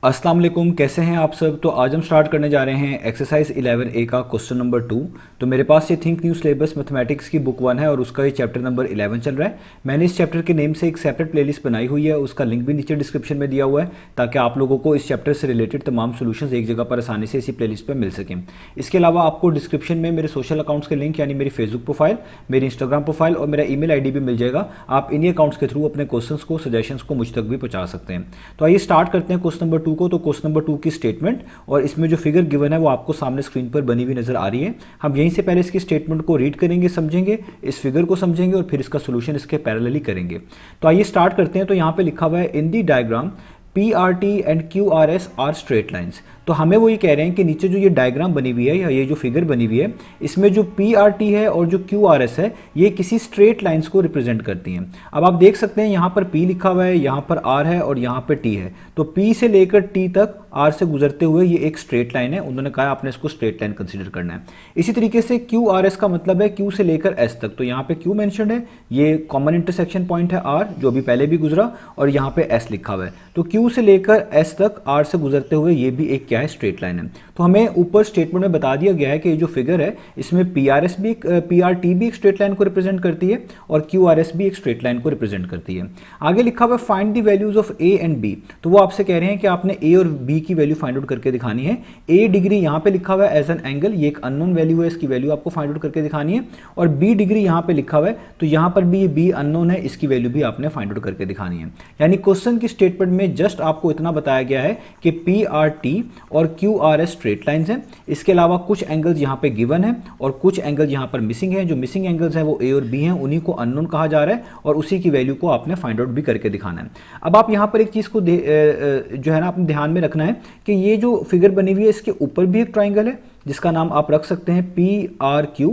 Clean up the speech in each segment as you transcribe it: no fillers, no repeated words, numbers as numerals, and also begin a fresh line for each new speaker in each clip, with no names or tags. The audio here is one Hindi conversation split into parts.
अस्सलाम वालेकुम, कैसे हैं आप सब। तो आज हम स्टार्ट करने जा रहे हैं एक्सरसाइज 11A का क्वेश्चन नंबर 2। तो मेरे पास ये थिंक न्यू सिलेबस मैथमेटिक्स की बुक 1 है और उसका ये चैप्टर नंबर 11 चल रहा है। मैंने इस चैप्टर के नेम से एक सेपरेट प्लेलिस्ट बनाई हुई है, उसका लिंक भी नीचे डिस्क्रिप्शन में दिया हुआ है ताकि आप लोगों को इस चैप्टर से रिलेटेड तमाम सोल्यूशंस एक जगह पर आसानी से इसी प्लेलिस्ट पर मिल सकें। इसके अलावा आपको डिस्क्रिप्शन में मेरे सोशल अकाउंट्स के लिंक यानी मेरी फेसबुक प्रोफाइल, मेरी इंस्टाग्राम प्रोफाइल और मेरा ईमेल आईडी भी मिल जाएगा। आप इन्हीं अकाउंट्स के थ्रू अपने क्वेश्चंस को, सजेशंस को मुझ तक भी पहुंचा सकते हैं। तो आइए स्टार्ट करते हैं क्वेश्चन नंबर 2 को। तो क्वेश्चन नंबर 2 की स्टेटमेंट और इसमें जो फिगर गिवन है वो आपको सामने स्क्रीन पर बनी हुई नजर आ रही है। हम यहीं से पहले इसकी स्टेटमेंट को रीड करेंगे, समझेंगे, इस फिगर को समझेंगे और फिर इसका सोल्यूशन इसके पैरेलली करेंगे। तो आइए स्टार्ट करते हैं। तो यहाँ पे लिखा हुआ है in the diagram PRT and QRS are straight lines. तो हमें वो ये कह रहे हैं कि नीचे जो ये डायग्राम बनी हुई है या ये जो फिगर बनी हुई है, इसमें जो PRT है और जो QRS है ये किसी स्ट्रेट लाइन्स को रिप्रेजेंट करती हैं। अब आप देख सकते हैं यहाँ पर P लिखा हुआ है, यहाँ पर R है और यहाँ पर T है। तो P से लेकर T तक R से गुजरते हुए ये एक स्ट्रेट लाइन है। उन्होंने कहा आपने इसको स्ट्रेट लाइन कंसीडर करना है। इसी तरीके से QRS का मतलब है Q से लेकर S तक। तो यहाँ पे Q मेंशन्ड है, ये कॉमन इंटरसेक्शन पॉइंट है R जो अभी पहले भी गुजरा, और यहाँ पे S लिखा हुआ है। तो Q से लेकर S तक R से गुजरते हुए ये भी एक क्या है, स्ट्रेट लाइन है। तो हमें ऊपर स्टेटमेंट में बता दिया गया है कि ये जो फिगर है इसमें PRT भी एक स्ट्रेट लाइन को रिप्रेजेंट करती है और QRS भी एक स्ट्रेट लाइन को रिप्रेजेंट करती है। आगे लिखा हुआ find the values of A and B। तो वो आपसे कह रहे हैं कि आपने A और B की वैल्यू फाइंड आउट करके दिखानी है। A डिग्री यहाँ पे लिखा हुआ है एज एन एंगल, ये एक अननोन वैल्यू है, इसकी वैल्यू आपको फाइंड आउट करके दिखानी है। और B डिग्री यहाँ पे लिखा हुआ है, तो यहाँ पर भी ये B अननोन है, इसकी वैल्यू भी आपने फाइंड आउट करके दिखानी है। यानी क्वेश्चन की स्टेटमेंट में जस्ट आपको इतना बताया गया है कि PRT और QRS स्ट्रेट लाइन्स हैं। इसके अलावा कुछ एंगल्स यहाँ पे गिवन है और कुछ एंगल यहाँ पर मिसिंग है। जो मिसिंग एंगल्स हैं वो A और B हैं, उन्हीं को अननोन कहा जा रहा है और उसी की वैल्यू को आपने फाइंड आउट भी करके दिखाना है। अब आप यहाँ पर एक चीज़ को जो है ना अपने ध्यान में रखना है कि ये जो फिगर बनी हुई है इसके ऊपर भी एक ट्राइंगल है जिसका नाम आप रख सकते हैं PRQ,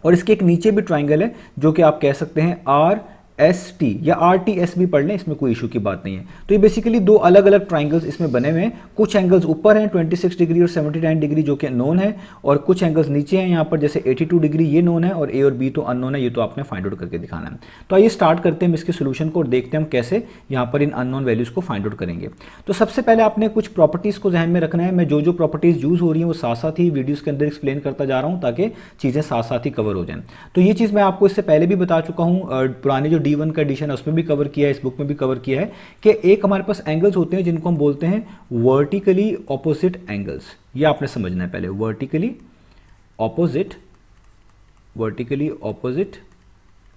और इसके एक नीचे भी ट्राइंगल है जो कि आप कह सकते हैं RST या RTS भी पढ़ लें, इसमें कोई इशू की बात नहीं है। तो ये बेसिकली दो अलग अलग ट्राइंगल्स इसमें बने हुए हैं। कुछ एंगल्स ऊपर हैं 26 डिग्री और 79 डिग्री जो कि नोन है, और कुछ एंगल्स नीचे हैं यहाँ पर जैसे 82 डिग्री, ये नोन है, और A और B तो अननोन है, ये तो आपने फाइंड आउट करके दिखाना है। तो आइए स्टार्ट करते हैं इसके सोल्यूशन को और देखते हैं हम कैसे यहाँ पर इन अननोन वैल्यूज को फाइंड आउट करेंगे। तो सबसे पहले आपने कुछ प्रॉपर्टीज को ध्यान में रखना है। मैं जो जो प्रॉपर्टीज यूज हो रही हैं वो साथ साथ ही वीडियोज के अंदर एक्सप्लेन करता जा रहा हूँ ताकि चीज़ें साथ साथ ही कवर हो जाएं। तो ये चीज़ मैं आपको इससे पहले भी बता चुका हूँ, पुराने जो D1 का एडिशन है उसमें भी कवर किया है, इस बुक में भी कवर किया है कि एक हमारे पास एंगल्स होते हैं जिनको हम बोलते हैं वर्टिकली ऑपोजिट एंगल्स। ये आपने समझना है पहले, वर्टिकली ऑपोजिट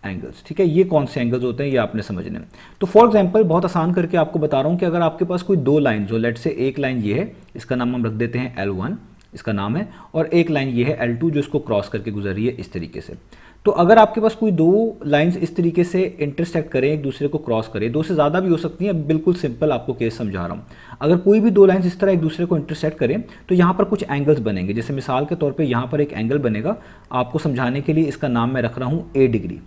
एंगल्स। ठीक है, ये कौन से एंगल्स होते हैं ये आपने समझने हैं। तो फॉर एग्जांपल बहुत आसान करके आपको बता रहा हूं कि अगर आपके पास कोई दो लाइन हो, लेट से एक लाइन ये है, इसका नाम हम रख देते हैं L1, इसका नाम है, और एक लाइन ये है L2 जो इसको क्रॉस करके गुजर रही है इस तरीके से। तो अगर आपके पास कोई दो लाइंस इस तरीके से इंटरसेक्ट करें, एक दूसरे को क्रॉस करें, दो से ज़्यादा भी हो सकती हैं, बिल्कुल सिंपल आपको केस समझा रहा हूँ। अगर कोई भी दो लाइंस इस तरह एक दूसरे को इंटरसेक्ट करें तो यहाँ पर कुछ एंगल्स बनेंगे। जैसे मिसाल के तौर पे यहाँ पर एक एंगल बनेगा, आपको समझाने के लिए इसका नाम मैं रख रहा हूँ A डिग्री।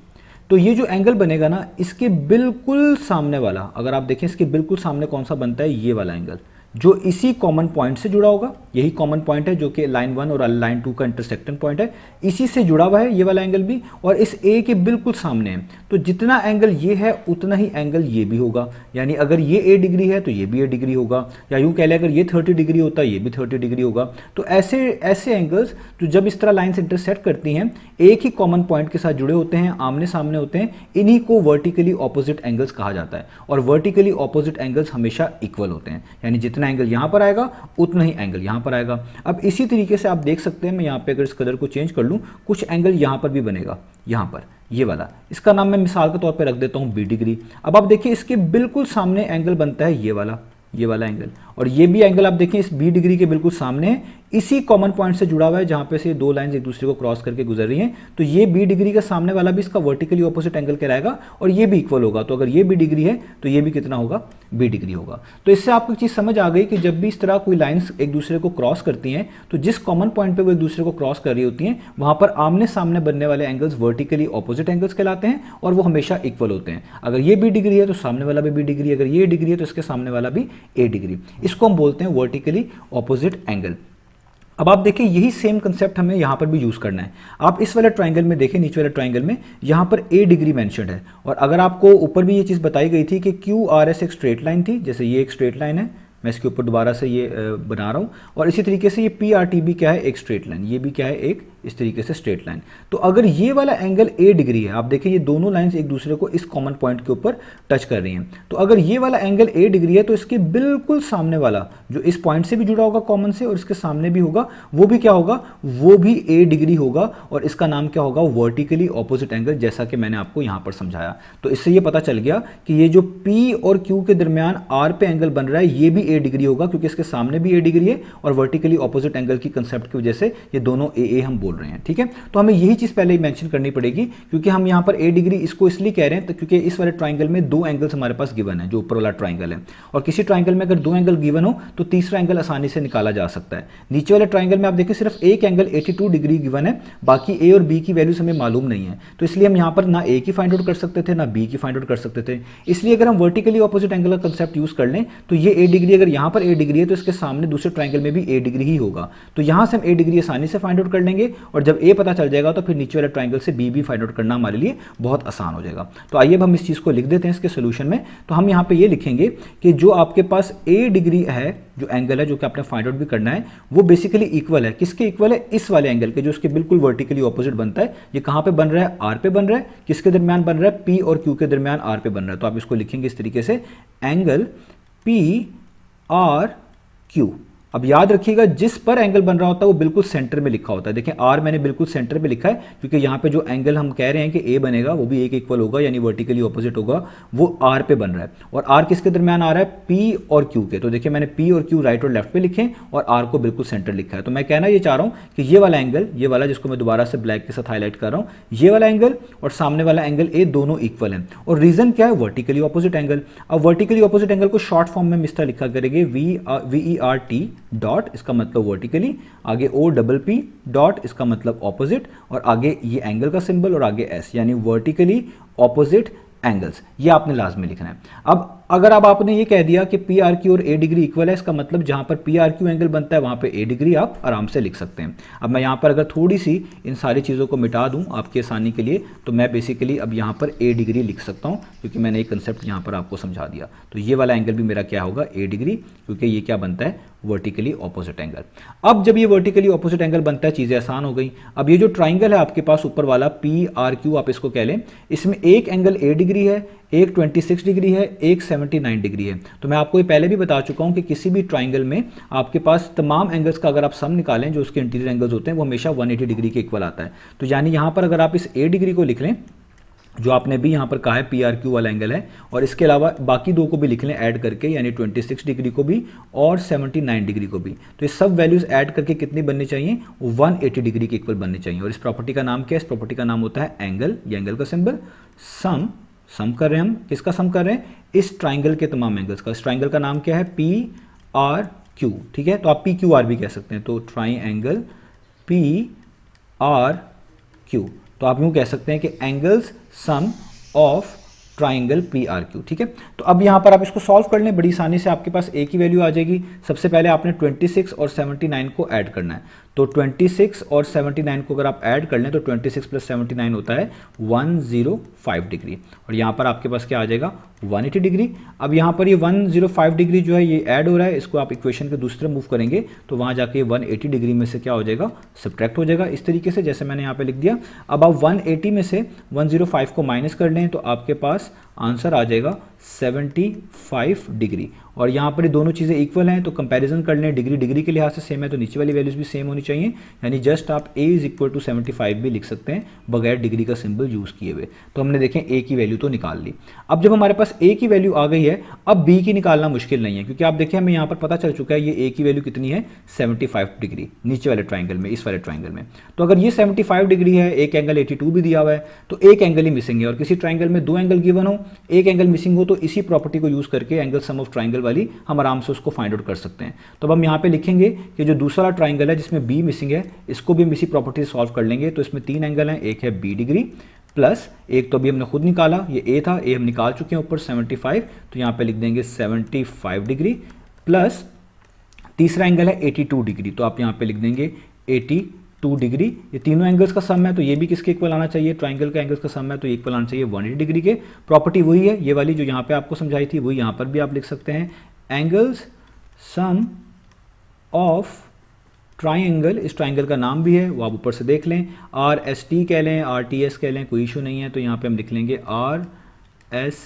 तो ये जो एंगल बनेगा ना, इसके बिल्कुल सामने वाला, अगर आप देखें इसके बिल्कुल सामने कौन सा बनता है, ये वाला एंगल जो इसी कॉमन पॉइंट से जुड़ा होगा। यही कॉमन पॉइंट है जो कि लाइन 1 और लाइन 2 का इंटरसेक्शन पॉइंट है, इसी से जुड़ा हुआ है ये वाला एंगल भी, और इस A के बिल्कुल सामने है। तो जितना एंगल ये है उतना ही एंगल ये भी होगा। यानी अगर ये A डिग्री है तो ये भी A डिग्री होगा, या यूं कह लें अगर ये 30 डिग्री होता है ये भी 30 डिग्री होगा। तो ऐसे एंगल्स जो जब इस तरह लाइन्स इंटरसेक्ट करती हैं एक ही कॉमन पॉइंट के साथ जुड़े होते हैं, आमने सामने होते हैं, इन्हीं को वर्टिकली ऑपोजिट एंगल्स कहा जाता है। और वर्टिकली ऑपोजिट एंगल्स हमेशा इक्वल होते हैं, यानी जितना एंगल यहां पर आएगा उतना ही एंगल यहां पर आएगा। अब इसी तरीके से आप देख सकते हैं, मैं यहां पे अगर इस कलर को चेंज कर लूं, कुछ एंगल यहां पर भी बनेगा, यहां पर ये वाला, इसका नाम मैं मिसाल के तौर पे रख देता हूं B डिग्री। अब आप देखिए इसके बिल्कुल सामने एंगल बनता है ये वाला एंगल, और ये भी एंगल आप देखें इस B डिग्री के बिल्कुल सामने है, इसी कॉमन पॉइंट से जुड़ा हुआ है जहां पे से दो लाइंस एक दूसरे को क्रॉस करके गुजर रही हैं। तो ये B डिग्री का सामने वाला भी इसका वर्टिकली ऑपोजिट एंगल कहलाएगा और ये भी इक्वल होगा। तो अगर ये B डिग्री है तो ये भी कितना होगा, B डिग्री होगा। तो इससे आपको एक चीज समझ आ गई कि जब भी इस तरह कोई लाइंस एक दूसरे को क्रॉस करती हैं तो जिस कॉमन पॉइंट पे वो एक दूसरे को क्रॉस कर रही होती हैं वहां पर आमने सामने बनने वाले एंगल्स वर्टिकली ऑपोजिट एंगल्स कहलाते हैं और वो हमेशा इक्वल होते हैं। अगर ये B डिग्री है तो सामने वाला भी B डिग्री, अगर ये डिग्री है तो इसके सामने वाला भी A डिग्री। इसको हम बोलते हैं वर्टिकली ऑपोजिट एंगल। अब आप देखिए यही सेम कंसेप्ट हमें यहाँ पर भी यूज़ करना है। आप इस वाले ट्राइंगल में देखें, नीचे वाले ट्राइंगल में यहाँ पर A डिग्री मेंशन्ड है, और अगर आपको ऊपर भी ये चीज़ बताई गई थी कि QRS एक स्ट्रेट लाइन थी, जैसे ये एक स्ट्रेट लाइन है, मैं इसके ऊपर दोबारा से ये बना रहा हूँ। और इसी तरीके से ये पी आर टी भी क्या है, एक स्ट्रेट लाइन, ये भी क्या है, एक इस तरीके से स्ट्रेट लाइन। तो अगर ये वाला एंगल ए डिग्री है, आप देखिए ये दोनों लाइंस एक दूसरे को इस कॉमन पॉइंट के ऊपर टच कर रही हैं, तो अगर ये वाला एंगल ए डिग्री है तो इसके बिल्कुल सामने वाला जो इस पॉइंट से भी जुड़ा होगा कॉमन से और इसके सामने भी होगा, वो भी क्या होगा, वो भी ए डिग्री होगा और इसका नाम क्या होगा, वर्टिकली ऑपोजिट एंगल, जैसा कि मैंने आपको यहां पर समझाया। तो इससे ये पता चल गया कि ये जो पी और क्यू के दरमियान आर पे एंगल बन रहा है ये भी ए डिग्री होगा, क्योंकि इसके सामने भी ए डिग्री है और वर्टिकली ऑपोजिट एंगल की कंसेप्ट की वजह से ये दोनों ए हम बोल रहे हैं। ठीक है, तो हमें यही चीज पहले ही मेंशन करनी पड़ेगी, क्योंकि हम यहां पर ए डिग्री इसको इसलिए कह रहे हैं तो क्योंकि इस वाले ट्राइंगल में दो एंगल्स हमारे पास गिवन है, जो ऊपर वाला ट्राइंगल है, और किसी ट्राइंगल में अगर दो एंगल गिवन हो तो तीसरा एंगल आसानी से निकाला जा सकता है। नीचे वाले ट्राइंगल में आप देखिए सिर्फ एक एंगल 82 डिग्री गिवन है, बाकी ए और बी की वैल्यूज हमें मालूम नहीं है, तो इसलिए हम यहां पर ना ए की फाइंड आउट कर सकते थे ना बी की फाइंड आउट कर सकते थे। इसलिए अगर हम वर्टिकली ऑपोजिट एंगल का कंसेप्ट यूज कर लें तो ये ए डिग्री, अगर यहां पर ए डिग्री है तो इसके सामने दूसरे ट्राइंगल में भी ए डिग्री ही होगा, तो यहां से हम ए डिग्री आसानी से फाइंड आउट कर लेंगे और जब ए पता चल जाएगा तो फिर नीचे वाले ट्राइंगल से बी भी फाइंड आउट करना हमारे लिए बहुत आसान हो जाएगा। तो आइए अब हम इस चीज को लिख देते हैं इसके सोल्यूशन में। तो हम यहां पे ये लिखेंगे कि जो आपके पास ए डिग्री है, जो एंगल है जो कि आपने फाइंड आउट भी करना है, वो बेसिकली इक्वल है, किसके इक्वल है, इस वाले एंगल के जो उसके बिल्कुल वर्टिकली ऑपोजिट बनता है। ये कहां पे बन रहा है, आर पे बन रहा है, किसके दरमियान बन रहा है, पी और क्यू के दरमियान आर पे बन रहा है। तो आप इसको लिखेंगे इस तरीके से, एंगल पी आर क्यू। अब याद रखिएगा जिस पर एंगल बन रहा होता है वो बिल्कुल सेंटर में लिखा होता है। देखिए आर मैंने बिल्कुल सेंटर में लिखा है, क्योंकि यहाँ पे जो एंगल हम कह रहे हैं कि ए बनेगा वो भी एक इक्वल होगा, यानी वर्टिकली ऑपोजिट होगा, वो आर पे बन रहा है। और आर किसके दरमियान आ रहा है, पी और क्यू के। तो देखिए मैंने पी और क्यू राइट और लेफ्ट पे लिखे और आर को बिल्कुल सेंटर लिखा है। तो मैं कहना ये चाह रहा हूँ कि ये वाला एंगल, ये वाला जिसको मैं दोबारा से ब्लैक के साथ हाईलाइट कर रहा हूँ, ये वाला एंगल और सामने वाला एंगल ए दोनों इक्वल है। और रीजन क्या है, वर्टिकली ऑपोजिट एंगल। अब वर्टिकली ऑपोजिट एंगल को शॉर्ट फॉर्म में मिस्टर लिखा करेंगे VERT डॉट, इसका मतलब वर्टिकली, आगे OPP डॉट, इसका मतलब ऑपोजिट, और आगे ये एंगल का सिंबल और आगे S, यानी वर्टिकली ऑपोजिट एंगल्स। ये आपने लाजमी लिखना है। अब अगर अब आपने ये कह दिया कि पी आर क्यू और ए डिग्री इक्वल है, इसका मतलब जहां पर पी आर क्यू एंगल बनता है वहां पे ए डिग्री आप आराम से लिख सकते हैं। अब मैं यहां पर अगर थोड़ी सी इन सारी चीज़ों को मिटा दूं आपकी आसानी के लिए, तो मैं बेसिकली अब यहां पर ए डिग्री लिख सकता हूं, क्योंकि मैंने एक कंसेप्ट यहां पर आपको समझा दिया। तो ये वाला एंगल भी मेरा क्या होगा, ए डिग्री, क्योंकि ये क्या बनता है, वर्टिकली ऑपोजिट एंगल। अब जब ये वर्टिकली ऑपोजिट एंगल बनता है चीज़ें आसान हो गई। अब ये जो ट्राइंगल है आपके पास ऊपर वाला पी आर क्यू, आप इसको कह लें, इसमें एक एंगल ए डिग्री है, एक 26 डिग्री है, एक 79 डिग्री है। तो मैं आपको ये पहले भी बता चुका हूं कि किसी भी ट्राइंगल में आपके पास तमाम एंगल्स का अगर आप सम निकालें, जो उसके इंटीरियर एंगल्स होते हैं, वो हमेशा 180 डिग्री के इक्वल आता है। तो यानी यहां पर अगर आप इस ए डिग्री को लिख लें, जो आपने भी यहाँ पर कहा है पी आर क्यू वाला एंगल है, और इसके अलावा बाकी दो को भी लिख लें ऐड करके, यानी 26 डिग्री को भी और 79 डिग्री को भी, तो ये सब वैल्यूज ऐड करके कितनी बननी चाहिए, 180 डिग्री के इक्वल बननी चाहिए। और इस प्रॉपर्टी का नाम क्या है, इस प्रॉपर्टी का नाम होता है एंगल, ये एंगल का सिंबल, सम कर रहे हैं हम, किसका सम कर रहे हैं, इस ट्राइंगल के तमाम एंगल्स का। इस ट्राइंगल का नाम क्या है, पी आर क्यू, ठीक है, तो आप पी क्यू आर भी कह सकते हैं। तो ट्राइंगल पी आर क्यू, तो आप यूं कह सकते हैं कि angles sum of triangle P R Q, ठीक है। तो अब यहां पर आप इसको सॉल्व कर लें, बड़ी आसानी से आपके पास ए की वैल्यू आ जाएगी। सबसे पहले आपने 26 और 79 को ऐड करना है। तो 26 और 79 को अगर आप ऐड कर लें तो 26 प्लस 79 होता है 105 डिग्री, और यहाँ पर आपके पास क्या आ जाएगा, 180 डिग्री। अब यहाँ पर ये 105 डिग्री जो है ये ऐड हो रहा है, इसको आप इक्वेशन के दूसरे मूव करेंगे तो वहाँ जाके 180 डिग्री में से क्या हो जाएगा, सब्ट्रैक्ट हो जाएगा, इस तरीके से जैसे मैंने यहाँ पे लिख दिया। अब आप 180 में से 105 को माइनस कर लें तो आपके पास आंसर आ जाएगा 75 डिग्री। और यहाँ पर ये दोनों चीज़ें इक्वल हैं, तो कंपैरिजन कर लें, डिग्री डिग्री के लिहाज से सेम है तो नीचे वाली वैल्यूज भी सेम होनी चाहिए, यानी जस्ट आप a इज इक्वल टू 75 भी लिख सकते हैं बगैर डिग्री का सिंबल यूज़ किए हुए। तो हमने देखें a की वैल्यू तो निकाल ली। अब जब हमारे पास a की वैल्यू आ गई है, अब b की निकालना मुश्किल नहीं है, क्योंकि आप देखें हमें यहाँ पर पता चल चुका है ये a की वैल्यू कितनी है, 75 डिग्री नीचे वाले ट्राइंगल में, इस वाले ट्राइंगल में। तो अगर ये 75 डिग्री है, एक एंगल 82 भी दिया हुआ है, तो एक एंगल ही मिसिंग है, और किसी ट्राइंगल में दो एंगल गिवन हो, एक एंगल मिसिंग हो, तो इसी प्रॉपर्टी को यूज़ करके एंगल सम ऑफ ट्राइंगल वाली हम आराम से उसको फाइंड आउट कर सकते हैं। तो अब हम यहाँ पे लिखेंगे कि जो दूसरा ट्राइंगल है जिसमें बी मिसिंग है, इसको भी हम इसी प्रॉपर्टी से सॉल्व कर लेंगे। तो इसमें तीन एंगल हैं, एक है बी डिग्री प्लस एक तो अभी हमने खुद निकाला, ये ए था, ए हम निकाल चुके हैं ऊपर 75, तो यहाँ पे लिख देंगे 75 डिग्री प्लस तीसरा एंगल है 82 डिग्री, तो आप यहाँ पे लिख देंगे 82 डिग्री। ये तीनों एंगल्स का सम है तो ये भी किसके इक्वल आना चाहिए, ट्राइंगल का एंगल्स का सम है तो इक्वल आना चाहिए 180 डिग्री के। प्रॉपर्टी वही है, ये वाली जो यहाँ पे आपको समझाई थी वही यहाँ पर भी आप लिख सकते हैं, एंगल्स सम ऑफ ट्राइंगल, इस ट्राइंगल का नाम भी है वो आप ऊपर से देख लें, आर एस टी कह लें, आर टी एस कह लें, कोई इशू नहीं है। तो यहाँ पे हम लिख लेंगे आर एस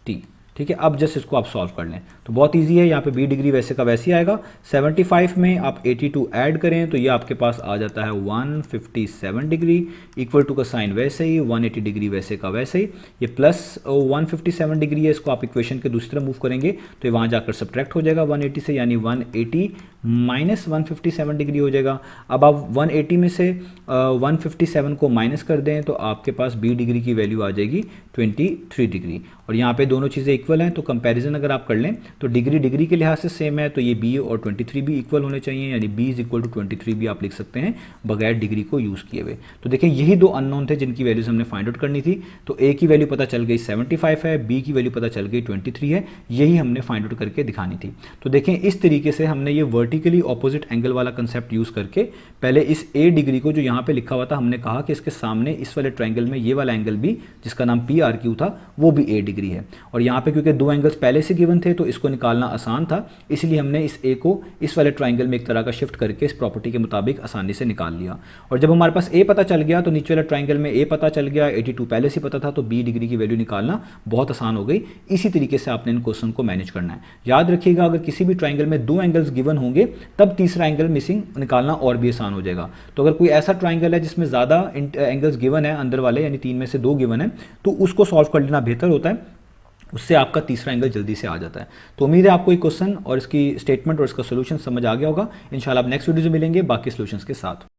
टी, ठीक है। अब जस्ट इसको आप सॉल्व कर लें तो बहुत इजी है। यहाँ पे बी डिग्री वैसे का वैसे ही आएगा। 75 में आप 82 ऐड करें तो ये आपके पास आ जाता है 157 डिग्री, इक्वल टू का साइन वैसे ही 180 डिग्री वैसे का वैसे ही, ये प्लस 157 डिग्री है, इसको आप इक्वेशन के दूसरी तरफ मूव करेंगे तो ये वहाँ जाकर सब्ट्रैक्ट हो जाएगा 180 से, यानी 180 माइनस 157 डिग्री हो जाएगा। अब आप 180 में से 157 को माइनस कर दें तो आपके पास बी डिग्री की वैल्यू आ जाएगी 23 डिग्री। और यहाँ पे दोनों चीज़ें इक्वल हैं तो कंपैरिजन अगर आप कर लें तो डिग्री डिग्री के लिहाज से सेम है, तो ये बी और 23 भी इक्वल होने चाहिए, यानी बी इज इक्वल टू 23 भी आप लिख सकते हैं बगैर डिग्री को यूज़ किए हुए। तो देखिए यही दो अननोन थे जिनकी वैल्यूज हमने फाइंड आउट करनी थी। तो ए की वैल्यू पता चल गई 75 है, बी की वैल्यू पता चल गई 23 है, यही हमने फाइंड आउट करके दिखानी थी। तो देखें इस तरीके से हमने ये वर्टिकली ऑपोजिट एंगल वाला कंसेप्ट यूज़ करके पहले इस ए डिग्री को जो यहाँ पे लिखा हुआ था, हमने कहा कि इसके सामने इस वाले ट्राइंगल में ये वाला एंगल भी जिसका नाम पी आर क्यू था वो भी ए डिग्री है। और यहाँ पे क्योंकि दो एंगल्स पहले से गिवन थे तो इसको निकालना आसान था, इसलिए हमने इस ए को इस वाले ट्राइंगल में एक तरह का शिफ्ट करके इस प्रॉपर्टी के मुताबिक आसानी से निकाल लिया। और जब हमारे पास ए पता चल गया तो नीचे वाले ट्राइंगल में ए पता चल गया, 82 पहले से पता था, तो बी डिग्री की वैल्यू निकालना बहुत आसान हो गई। इसी तरीके से आपने इन क्वेश्चन को मैनेज करना है। याद रखिएगा अगर किसी भी ट्राइंगल में दो एंगल्स गिवन होंगे तब तीसरा एंगल मिसिंग निकालना और भी आसान हो जाएगा। तो अगर कोई ऐसा ट्राइंगल है जिसमें ज़्यादा एंगल्स गिवन है अंदर वाले, यानी 3 में से 2 गिवन है, तो उसको सॉल्व कर लेना बेहतर होता है, उससे आपका तीसरा एंगल जल्दी से आ जाता है। तो उम्मीद है आपको ये क्वेश्चन और इसकी स्टेटमेंट और इसका सोल्यूशन समझ आ गया होगा। इंशाल्लाह आप नेक्स्ट वीडियो में मिलेंगे बाकी सोल्यूशंस के साथ।